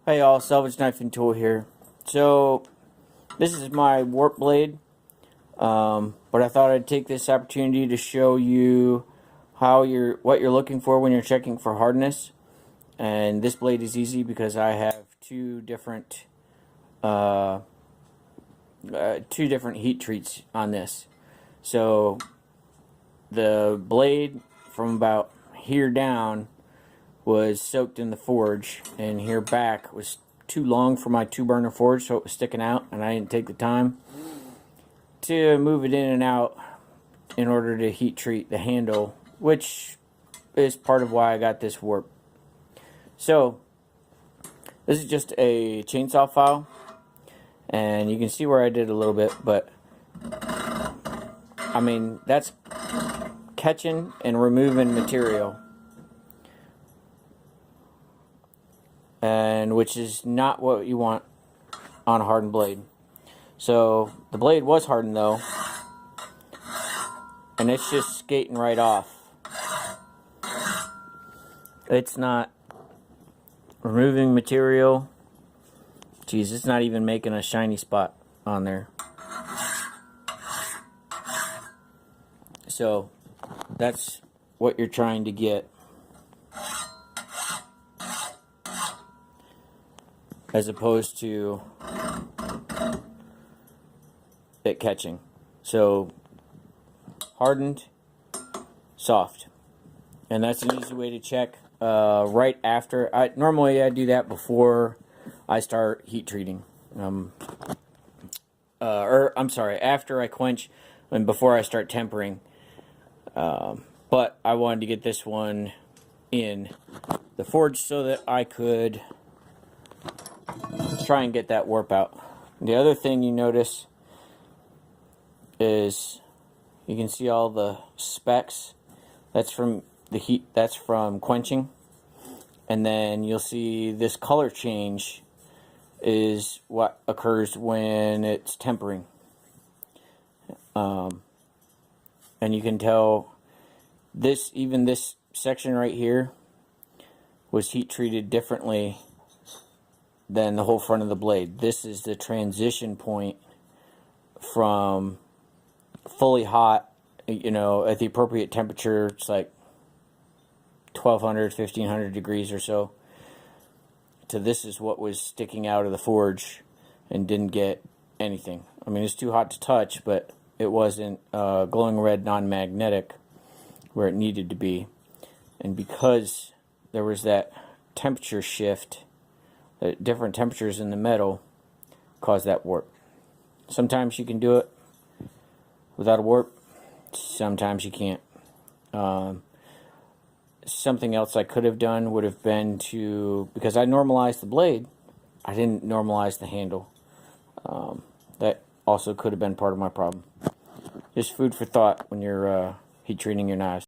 Hey y'all, Salvage Knife and Tool here. So, this is my warp blade, but I thought I'd take this opportunity to show you what you're looking for when you're checking for hardness. And this blade is easy because I have two different heat treats on this. So, the blade from about here down was soaked in the forge, and here back was too long for my 2-burner forge, so it was sticking out, and I didn't take the time to move it in and out in order to heat treat the handle, which is part of why I got this warp. So this is just a chainsaw file, and you can see where I did a little bit, but I mean, that's catching and removing material, and which is not what you want on a hardened blade. So the blade was hardened though, and it's just skating right off. It's not removing material. Geez, it's not even making a shiny spot on there. So that's what you're trying to get, as opposed to it catching. So hardened, soft, and that's an easy way to check. Right after, normally I do that before I start heat treating, or I'm sorry, after I quench and before I start tempering. But I wanted to get this one in the forge so that I could try and get that warp out. The other thing you notice is you can see all the specks. That's from the heat, that's from quenching. And then you'll see this color change is what occurs when it's tempering. And you can tell even this section right here was heat treated differently than the whole front of the blade. This is the transition point from fully hot, you know, at the appropriate temperature. It's like 1200, 1500 degrees or so, to this is what was sticking out of the forge and didn't get anything. I mean, it's too hot to touch, but it wasn't glowing red non-magnetic where it needed to be. And because there was that temperature shift, different temperatures in the metal caused that warp. Sometimes you can do it without a warp, sometimes you can't. Something else I could have done would have been to, because I normalized the blade, I didn't normalize the handle. That also could have been part of my problem. Just food for thought when you're heat treating your knives.